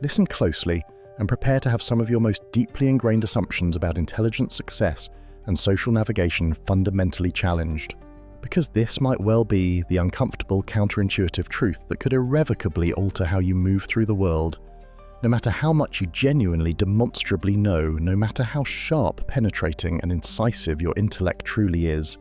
Listen closely and prepare to have some of your most deeply ingrained assumptions about intelligent success and social navigation fundamentally challenged. Because this might well be the uncomfortable, counterintuitive truth that could irrevocably alter how you move through the world. No matter how much you genuinely, demonstrably know, no matter how sharp, penetrating, and incisive your intellect truly is,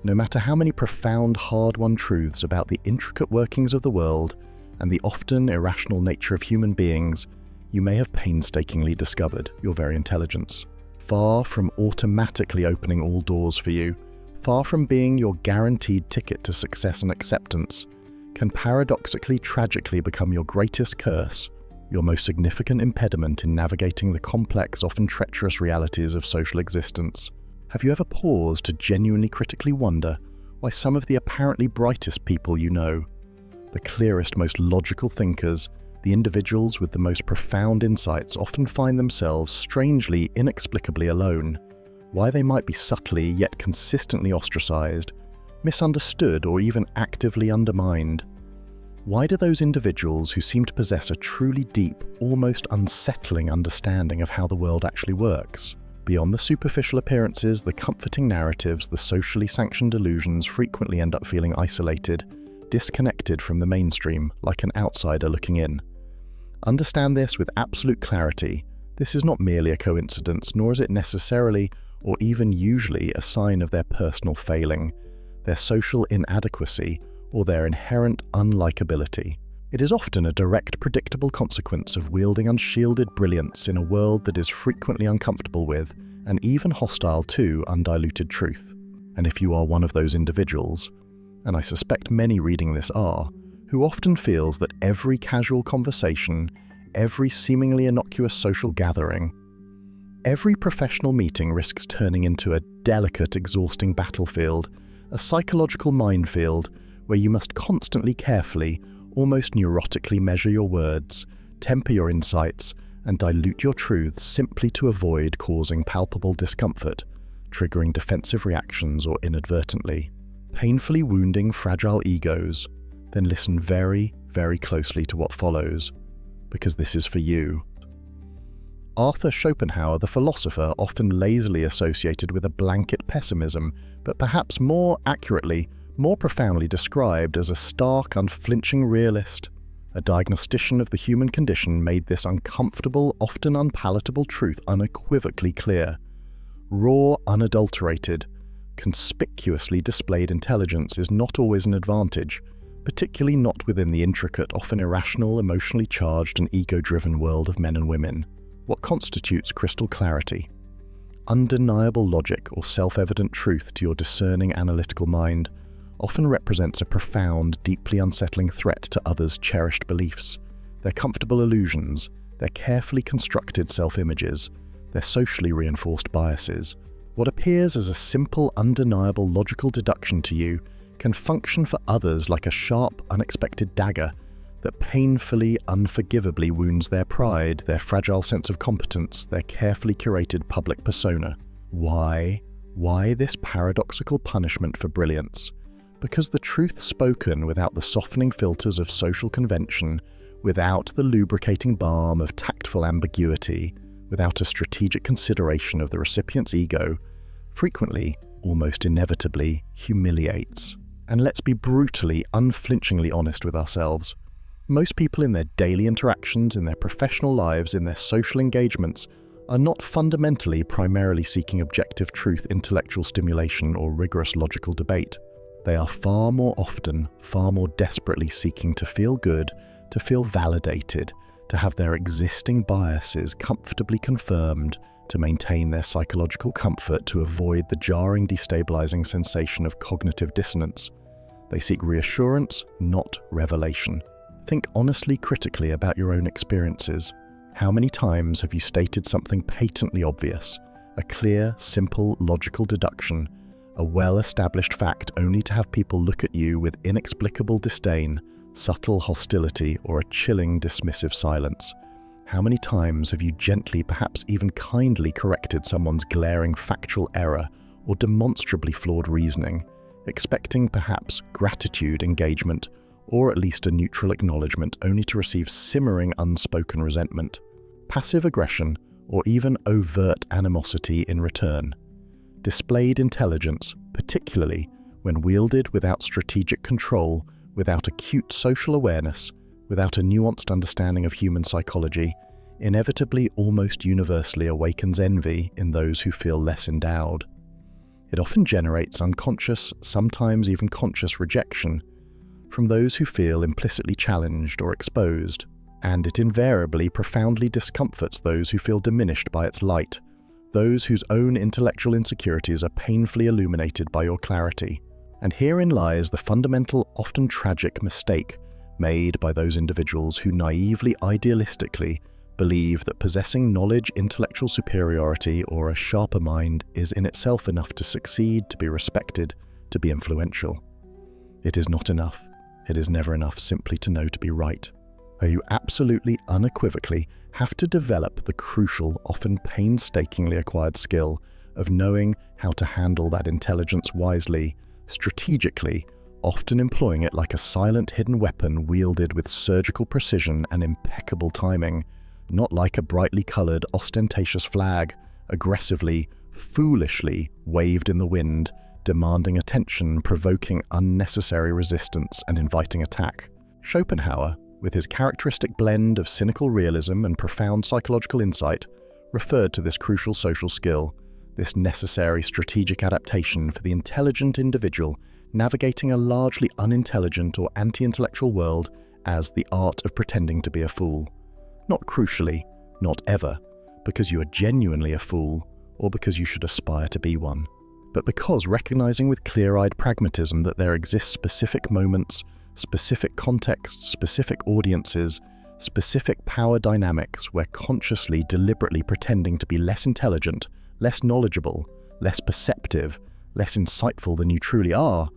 no matter how many profound, hard-won truths about the intricate workings of the world and the often irrational nature of human beings you may have painstakingly discovered your very intelligence. Far from automatically opening all doors for you, far from being your guaranteed ticket to success and acceptance, can paradoxically, tragically become your greatest curse, your most significant impediment in navigating the complex, often treacherous realities of social existence. Have you ever paused to genuinely critically wonder why some of the apparently brightest people you know, the clearest, most logical thinkers, the individuals with the most profound insights often find themselves strangely, inexplicably alone? Why they might be subtly yet consistently ostracized, misunderstood, or even actively undermined? Why do those individuals who seem to possess a truly deep, almost unsettling understanding of how the world actually works, beyond the superficial appearances, the comforting narratives, the socially sanctioned illusions, frequently end up feeling isolated, disconnected from the mainstream, like an outsider looking in? Understand this with absolute clarity. This is not merely a coincidence, nor is it necessarily or even usually a sign of their personal failing, their social inadequacy, or their inherent unlikability. It is often a direct, predictable consequence of wielding unshielded brilliance in a world that is frequently uncomfortable with, and even hostile to, undiluted truth. And if you are one of those individuals, and I suspect many reading this are, who often feels that every casual conversation, every seemingly innocuous social gathering, every professional meeting risks turning into a delicate, exhausting battlefield, a psychological minefield where you must constantly, carefully, almost neurotically measure your words, temper your insights, and dilute your truths simply to avoid causing palpable discomfort, triggering defensive reactions, or inadvertently painfully wounding fragile egos, then listen very, very closely to what follows, because this is for you. Arthur Schopenhauer, the philosopher, often lazily associated with a blanket pessimism, but perhaps more accurately, more profoundly described as a stark, unflinching realist, a diagnostician of the human condition, made this uncomfortable, often unpalatable truth unequivocally clear. Raw, unadulterated, conspicuously displayed intelligence is not always an advantage, particularly not within the intricate, often irrational, emotionally charged and ego-driven world of men and women. What constitutes crystal clarity? Undeniable logic or self-evident truth to your discerning analytical mind often represents a profound, deeply unsettling threat to others' cherished beliefs, their comfortable illusions, their carefully constructed self-images, their socially reinforced biases. What appears as a simple, undeniable logical deduction to you can function for others like a sharp, unexpected dagger that painfully, unforgivably wounds their pride, their fragile sense of competence, their carefully curated public persona. Why? Why this paradoxical punishment for brilliance? Because the truth spoken without the softening filters of social convention, without the lubricating balm of tactful ambiguity, without a strategic consideration of the recipient's ego, frequently, almost inevitably, humiliates. And let's be brutally, unflinchingly honest with ourselves. Most people in their daily interactions, in their professional lives, in their social engagements, are not fundamentally primarily seeking objective truth, intellectual stimulation, or rigorous logical debate. They are far more often, far more desperately seeking to feel good, to feel validated, to have their existing biases comfortably confirmed, to maintain their psychological comfort, to avoid the jarring, destabilizing sensation of cognitive dissonance. They seek reassurance, not revelation. Think honestly, critically about your own experiences. How many times have you stated something patently obvious, a clear, simple, logical deduction, a well-established fact, only to have people look at you with inexplicable disdain, subtle hostility, or a chilling, dismissive silence? How many times have you gently, perhaps even kindly, corrected someone's glaring factual error or demonstrably flawed reasoning, expecting perhaps gratitude, engagement, or at least a neutral acknowledgement only to receive simmering unspoken resentment, passive aggression, or even overt animosity in return. Displayed intelligence, particularly when wielded without strategic control, without acute social awareness, without a nuanced understanding of human psychology, inevitably almost universally awakens envy in those who feel less endowed. It often generates unconscious, sometimes even conscious rejection from those who feel implicitly challenged or exposed, and it invariably profoundly discomforts those who feel diminished by its light, those whose own intellectual insecurities are painfully illuminated by your clarity. And herein lies the fundamental, often tragic mistake made by those individuals who naively, idealistically believe that possessing knowledge, intellectual superiority, or a sharper mind is in itself enough to succeed, to be respected, to be influential. It is not enough. It is never enough simply to know to be right. You absolutely, unequivocally have to develop the crucial, often painstakingly acquired skill of knowing how to handle that intelligence wisely, strategically, often employing it like a silent hidden weapon wielded with surgical precision and impeccable timing, not like a brightly colored, ostentatious flag, aggressively, foolishly waved in the wind, demanding attention, provoking unnecessary resistance and inviting attack. Schopenhauer, with his characteristic blend of cynical realism and profound psychological insight, referred to this crucial social skill, this necessary strategic adaptation for the intelligent individual navigating a largely unintelligent or anti-intellectual world, as the art of pretending to be a fool. Not crucially, not ever, because you are genuinely a fool or because you should aspire to be one, but because recognizing with clear-eyed pragmatism that there exist specific moments, specific contexts, specific audiences, specific power dynamics where consciously, deliberately pretending to be less intelligent, less knowledgeable, less perceptive, less insightful than you truly are,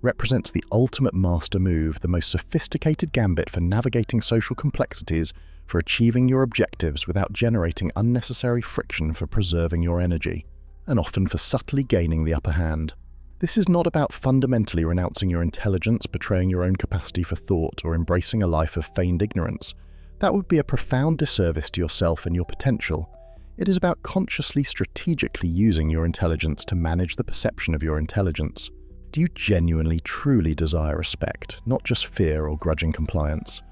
represents the ultimate master move, the most sophisticated gambit for navigating social complexities, for achieving your objectives without generating unnecessary friction, for preserving your energy, and often for subtly gaining the upper hand. This is not about fundamentally renouncing your intelligence, betraying your own capacity for thought, or embracing a life of feigned ignorance. That would be a profound disservice to yourself and your potential. It is about consciously, strategically using your intelligence to manage the perception of your intelligence. Do you genuinely, truly desire respect, not just fear or grudging compliance?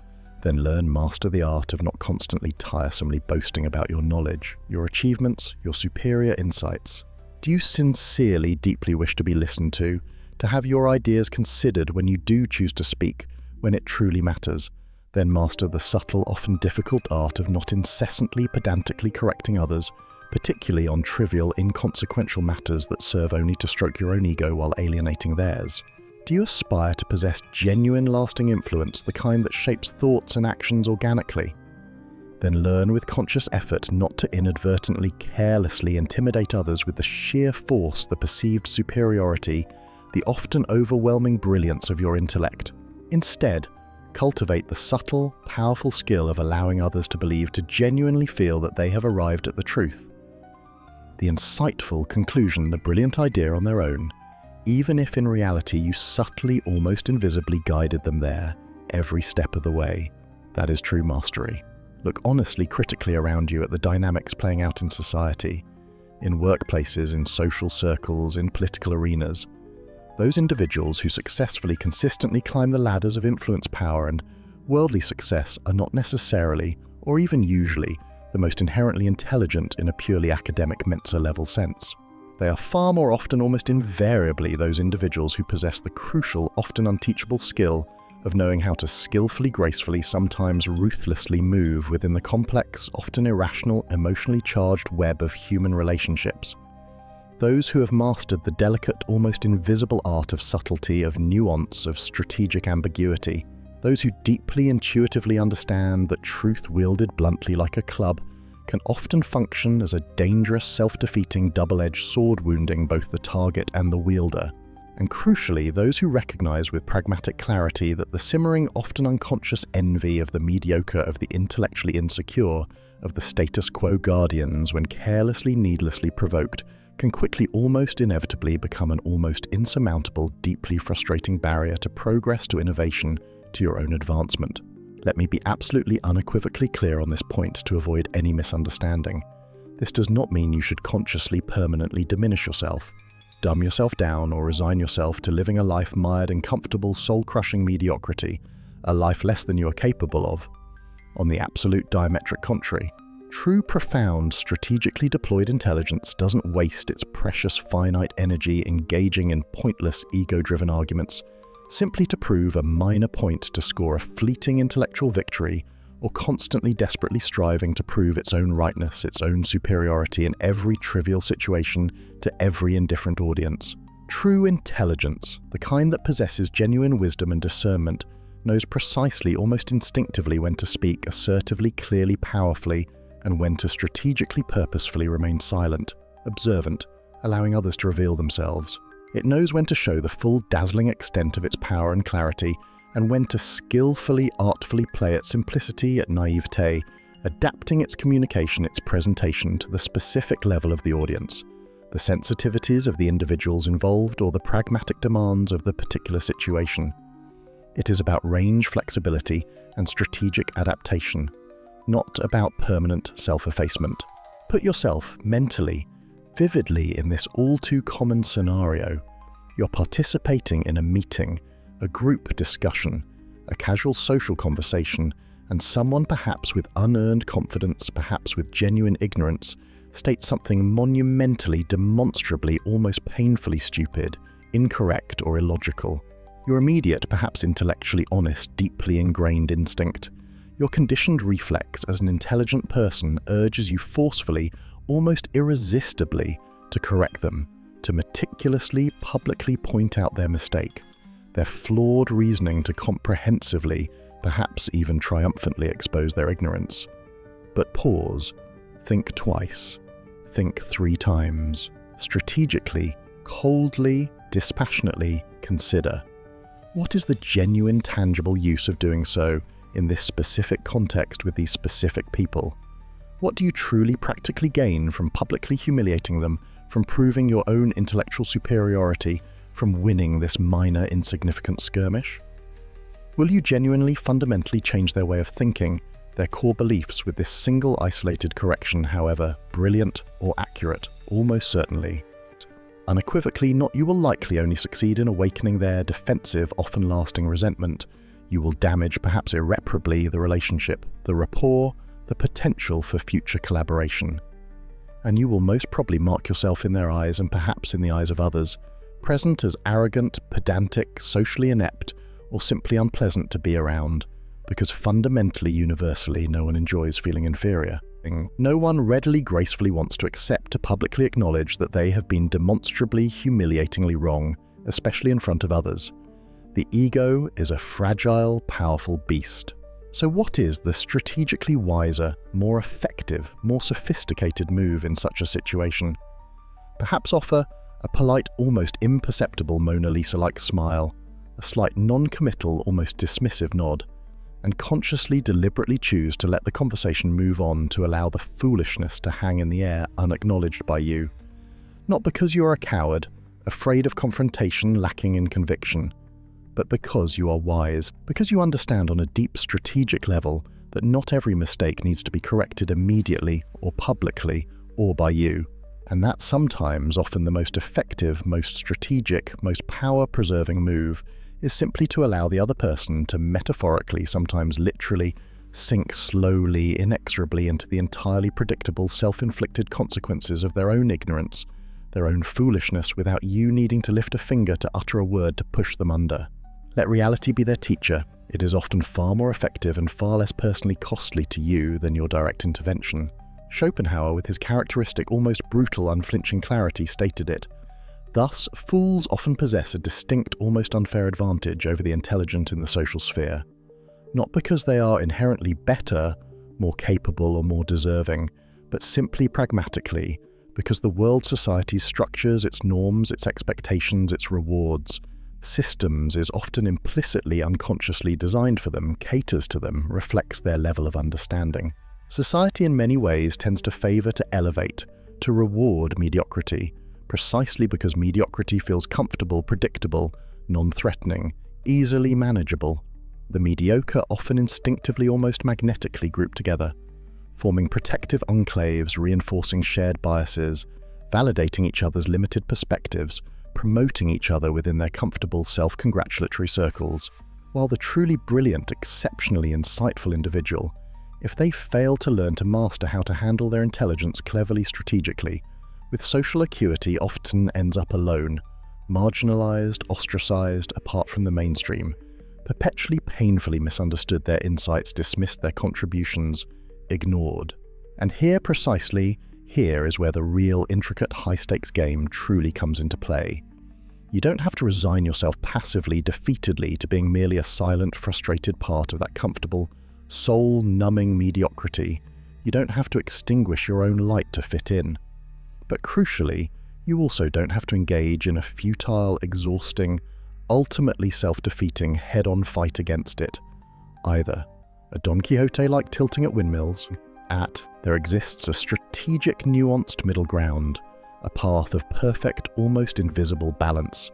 Then master the art of not constantly tiresomely boasting about your knowledge, your achievements, your superior insights. Do you sincerely, deeply wish to be listened to have your ideas considered when you do choose to speak, when it truly matters? Then master the subtle, often difficult art of not incessantly, pedantically correcting others, particularly on trivial, inconsequential matters that serve only to stroke your own ego while alienating theirs. Do you aspire to possess genuine, lasting influence, the kind that shapes thoughts and actions organically? Then learn with conscious effort not to inadvertently, carelessly intimidate others with the sheer force, the perceived superiority, the often overwhelming brilliance of your intellect. Instead, cultivate the subtle, powerful skill of allowing others to believe, to genuinely feel that they have arrived at the truth, the insightful conclusion, the brilliant idea on their own, even if in reality you subtly, almost invisibly guided them there every step of the way. That is true mastery. Look honestly, critically around you at the dynamics playing out in society, in workplaces, in social circles, in political arenas. Those individuals who successfully, consistently climb the ladders of influence, power, and worldly success are not necessarily, or even usually, the most inherently intelligent in a purely academic Mensa-level sense. They are far more often, almost invariably, those individuals who possess the crucial, often unteachable skill of knowing how to skillfully, gracefully, sometimes ruthlessly move within the complex, often irrational, emotionally charged web of human relationships. Those who have mastered the delicate, almost invisible art of subtlety, of nuance, of strategic ambiguity. Those who deeply intuitively understand that truth wielded bluntly like a club can often function as a dangerous, self-defeating, double-edged sword, wounding both the target and the wielder. And crucially, those who recognize with pragmatic clarity that the simmering, often unconscious envy of the mediocre, of the intellectually insecure, of the status quo guardians, when carelessly, needlessly provoked, can quickly almost inevitably become an almost insurmountable, deeply frustrating barrier to progress, to innovation, to your own advancement. Let me be absolutely unequivocally clear on this point to avoid any misunderstanding. This does not mean you should consciously permanently diminish yourself, dumb yourself down, or resign yourself to living a life mired in comfortable, soul-crushing mediocrity, a life less than you are capable of. On the absolute diametric contrary, true, profound, strategically deployed intelligence doesn't waste its precious finite energy engaging in pointless ego-driven arguments simply to prove a minor point, to score a fleeting intellectual victory, or constantly desperately striving to prove its own rightness, its own superiority in every trivial situation to every indifferent audience. True intelligence, the kind that possesses genuine wisdom and discernment, knows precisely, almost instinctively, when to speak assertively, clearly, powerfully, and when to strategically, purposefully remain silent, observant, allowing others to reveal themselves. It knows when to show the full dazzling extent of its power and clarity, and when to skillfully, artfully play at simplicity, at naivete, adapting its communication, its presentation to the specific level of the audience, the sensitivities of the individuals involved, or the pragmatic demands of the particular situation. It is about range, flexibility, and strategic adaptation, not about permanent self-effacement. Put yourself mentally, vividly in this all-too-common scenario. You're participating in a meeting, a group discussion, a casual social conversation, and someone, perhaps with unearned confidence, perhaps with genuine ignorance, states something monumentally, demonstrably, almost painfully stupid, incorrect, or illogical. Your immediate, perhaps intellectually honest, deeply ingrained instinct, your conditioned reflex as an intelligent person urges you forcefully, almost irresistibly, to correct them, to meticulously, publicly point out their mistake, their flawed reasoning, to comprehensively, perhaps even triumphantly expose their ignorance. But pause, think twice, think 3 times, strategically, coldly, dispassionately consider. What is the genuine, tangible use of doing so in this specific context with these specific people? What do you truly practically gain from publicly humiliating them, from proving your own intellectual superiority, from winning this minor, insignificant skirmish? Will you genuinely, fundamentally change their way of thinking, their core beliefs with this single isolated correction, however brilliant or accurate? Almost certainly. Unequivocally not, you will likely only succeed in awakening their defensive, often lasting resentment. You will damage, perhaps irreparably, the relationship, the rapport, the potential for future collaboration. And you will most probably mark yourself in their eyes, and perhaps in the eyes of others, present as arrogant, pedantic, socially inept, or simply unpleasant to be around, because fundamentally, universally, no one enjoys feeling inferior. No one readily, gracefully wants to accept, to publicly acknowledge that they have been demonstrably, humiliatingly wrong, especially in front of others. The ego is a fragile, powerful beast. So what is the strategically wiser, more effective, more sophisticated move in such a situation? Perhaps offer a polite, almost imperceptible Mona Lisa-like smile, a slight non-committal, almost dismissive nod, and consciously, deliberately choose to let the conversation move on, to allow the foolishness to hang in the air unacknowledged by you. Not because you are a coward, afraid of confrontation, lacking in conviction, but because you are wise, because you understand on a deep strategic level that not every mistake needs to be corrected immediately or publicly or by you, and that sometimes, often the most effective, most strategic, most power-preserving move is simply to allow the other person to metaphorically, sometimes literally, sink slowly, inexorably into the entirely predictable, self-inflicted consequences of their own ignorance, their own foolishness, without you needing to lift a finger to utter a word to push them under. Let reality be their teacher. It is often far more effective and far less personally costly to you than your direct intervention. Schopenhauer, with his characteristic, almost brutal, unflinching clarity, stated it. Thus, fools often possess a distinct, almost unfair advantage over the intelligent in the social sphere. Not because they are inherently better, more capable, or more deserving, but simply pragmatically, because the world society's structures, its norms, its expectations, its rewards, systems is often implicitly, unconsciously designed for them, caters to them, reflects their level of understanding. Society in many ways tends to favor, to elevate, to reward mediocrity, precisely because mediocrity feels comfortable, predictable, non-threatening, easily manageable. The mediocre often instinctively, almost magnetically group together, forming protective enclaves, reinforcing shared biases, validating each other's limited perspectives, promoting each other within their comfortable self-congratulatory circles. While the truly brilliant, exceptionally insightful individual, if they fail to learn to master how to handle their intelligence cleverly, strategically, with social acuity often ends up alone, marginalized, ostracized, apart from the mainstream, perpetually painfully misunderstood their insights, dismissed their contributions, ignored. And here is where the real intricate high-stakes game truly comes into play. You don't have to resign yourself passively, defeatedly, to being merely a silent, frustrated part of that comfortable, soul-numbing mediocrity. You don't have to extinguish your own light to fit in. But crucially, you also don't have to engage in a futile, exhausting, ultimately self-defeating, head-on fight against it, either. A Don Quixote-like tilting at windmills, there exists a strategic, nuanced middle ground, a path of perfect, almost invisible balance.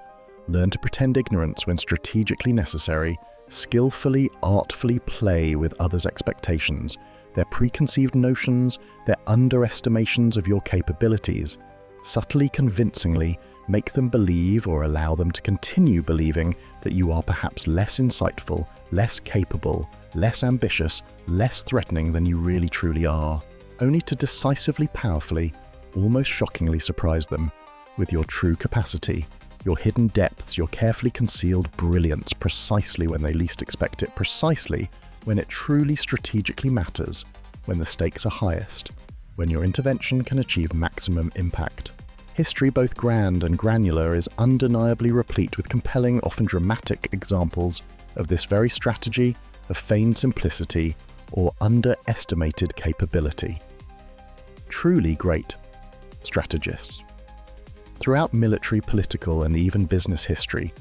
Learn to pretend ignorance when strategically necessary, skillfully, artfully play with others' expectations, their preconceived notions, their underestimations of your capabilities. Subtly, convincingly, make them believe or allow them to continue believing that you are perhaps less insightful, less capable, less ambitious, less threatening than you really truly are, only to decisively, powerfully, almost shockingly surprise them with your true capacity, your hidden depths, your carefully concealed brilliance, precisely when they least expect it, precisely when it truly strategically matters, when the stakes are highest, when your intervention can achieve maximum impact. History, both grand and granular, is undeniably replete with compelling, often dramatic examples of this very strategy of feigned simplicity or underestimated capability. Truly great strategists, throughout military, political, and even business history,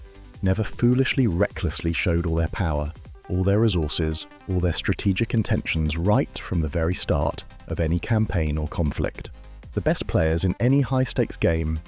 never foolishly, recklessly showed all their power, all their resources, all their strategic intentions right from the very start of any campaign or conflict. The best players in any high-stakes game,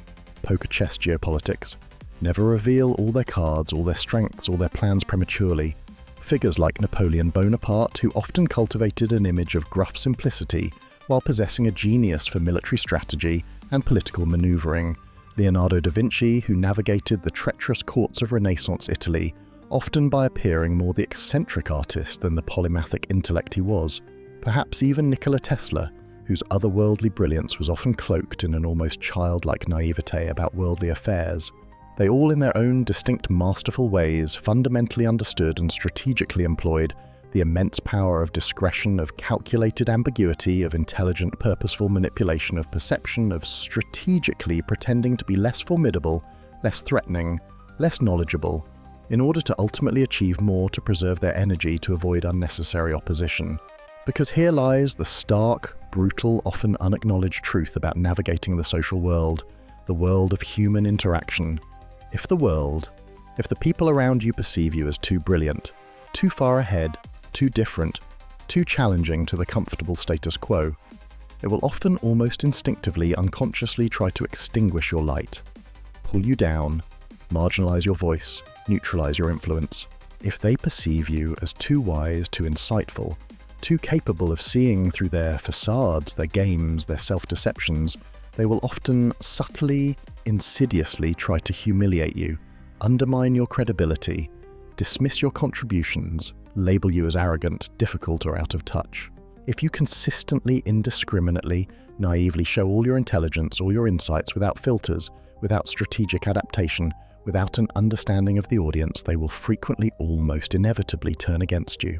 poker, chess, geopolitics, never reveal all their cards, all their strengths, all their plans prematurely. Figures like Napoleon Bonaparte, who often cultivated an image of gruff simplicity while possessing a genius for military strategy and political maneuvering. Leonardo da Vinci, who navigated the treacherous courts of Renaissance Italy, often by appearing more the eccentric artist than the polymathic intellect he was. Perhaps even Nikola Tesla, whose otherworldly brilliance was often cloaked in an almost childlike naivete about worldly affairs. They all, in their own distinct, masterful ways, fundamentally understood and strategically employed the immense power of discretion, of calculated ambiguity, of intelligent, purposeful manipulation of perception, of strategically pretending to be less formidable, less threatening, less knowledgeable, in order to ultimately achieve more, to preserve their energy, to avoid unnecessary opposition. Because here lies the stark, brutal, often unacknowledged truth about navigating the social world, the world of human interaction. If the people around you perceive you as too brilliant, too far ahead, too different, too challenging to the comfortable status quo, it will often almost instinctively, unconsciously try to extinguish your light, pull you down, marginalize your voice, neutralize your influence. If they perceive you as too wise, too insightful, too capable of seeing through their facades, their games, their self-deceptions, they will often subtly, insidiously try to humiliate you, undermine your credibility, dismiss your contributions, label you as arrogant, difficult, or out of touch. If you consistently, indiscriminately, naively show all your intelligence, all your insights without filters, without strategic adaptation, without an understanding of the audience, they will frequently, almost inevitably, turn against you.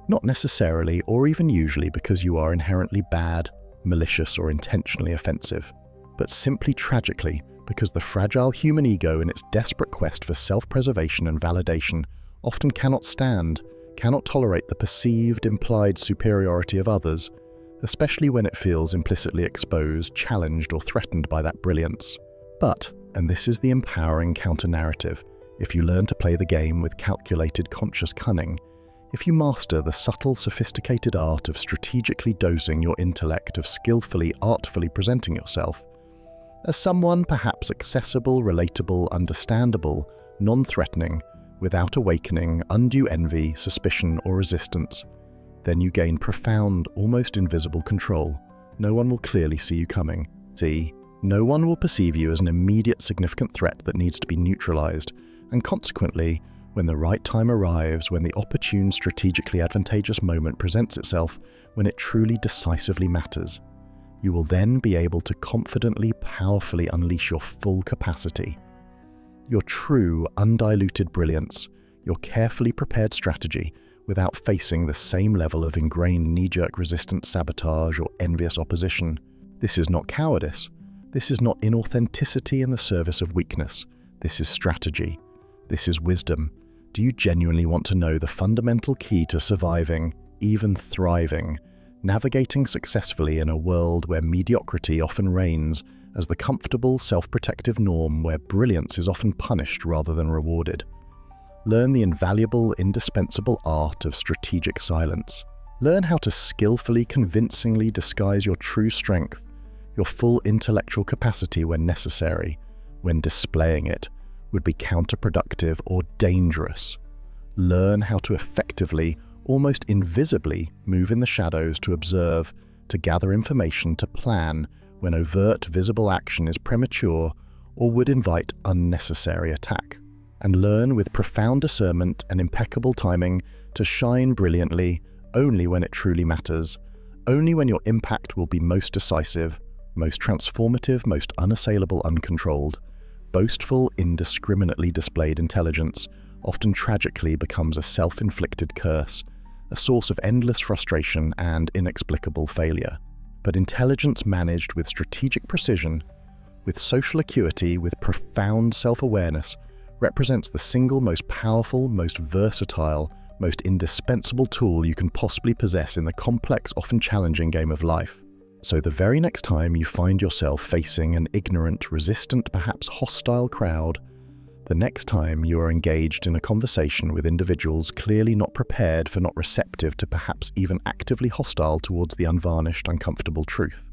Not necessarily, or even usually, because you are inherently bad, malicious, or intentionally offensive, but simply tragically because the fragile human ego, in its desperate quest for self-preservation and validation, often cannot tolerate the perceived, implied superiority of others, especially when it feels implicitly exposed, challenged, or threatened by that brilliance. But, and this is the empowering counter-narrative, if you learn to play the game with calculated, conscious cunning, if you master the subtle, sophisticated art of strategically dosing your intellect, of skillfully, artfully presenting yourself, as someone perhaps accessible, relatable, understandable, non-threatening, without awakening undue envy, suspicion, or resistance. Then you gain profound, almost invisible control. No one will clearly see you coming. No one will perceive you as an immediate significant threat that needs to be neutralized, and consequently, when the right time arrives, when the opportune, strategically advantageous moment presents itself, when it truly decisively matters, you will then be able to confidently, powerfully unleash your full capacity. Your true, undiluted brilliance, your carefully prepared strategy, without facing the same level of ingrained knee-jerk resistance, sabotage, or envious opposition. This is not cowardice. This is not inauthenticity in the service of weakness. This is strategy. This is wisdom. Do you genuinely want to know the fundamental key to surviving, even thriving, navigating successfully in a world where mediocrity often reigns as the comfortable, self-protective norm, where brilliance is often punished rather than rewarded? Learn the invaluable, indispensable art of strategic silence. Learn how to skillfully, convincingly disguise your true strength, your full intellectual capacity when necessary, when displaying it would be counterproductive or dangerous. Learn how to effectively, almost invisibly, move in the shadows to observe, to gather information, to plan when overt, visible action is premature or would invite unnecessary attack. And learn with profound discernment and impeccable timing to shine brilliantly only when it truly matters, only when your impact will be most decisive, most transformative, most unassailable, uncontrolled. Boastful, indiscriminately displayed intelligence often tragically becomes a self-inflicted curse, a source of endless frustration and inexplicable failure. But intelligence managed with strategic precision, with social acuity, with profound self-awareness, represents the single most powerful, most versatile, most indispensable tool you can possibly possess in the complex, often challenging game of life. So the very next time you find yourself facing an ignorant, resistant, perhaps hostile crowd, the next time you are engaged in a conversation with individuals clearly not prepared for, not receptive to, perhaps even actively hostile towards the unvarnished, uncomfortable truth,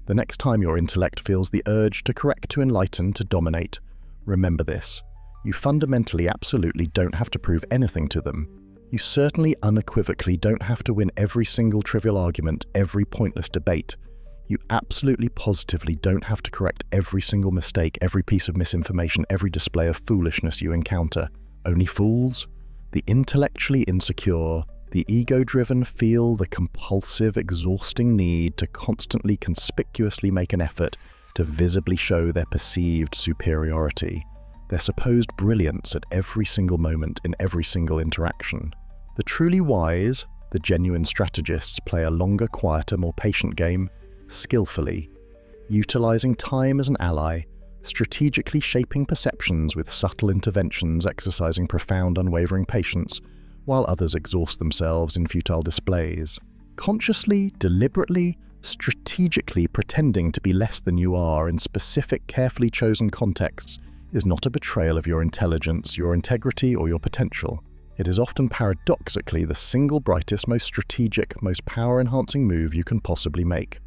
the next time your intellect feels the urge to correct, to enlighten, to dominate, remember this: you fundamentally, absolutely don't have to prove anything to them. You certainly unequivocally don't have to win every single trivial argument, every pointless debate. You absolutely positively don't have to correct every single mistake, every piece of misinformation, every display of foolishness you encounter. Only fools, the intellectually insecure, the ego-driven feel the compulsive, exhausting need to constantly, conspicuously make an effort to visibly show their perceived superiority, their supposed brilliance at every single moment in every single interaction. The truly wise, the genuine strategists play a longer, quieter, more patient game, skillfully, utilizing time as an ally, strategically shaping perceptions with subtle interventions, exercising profound, unwavering patience, while others exhaust themselves in futile displays. Consciously, deliberately, strategically pretending to be less than you are in specific, carefully chosen contexts is not a betrayal of your intelligence, your integrity, or your potential. It is often paradoxically the single brightest, most strategic, most power-enhancing move you can possibly make.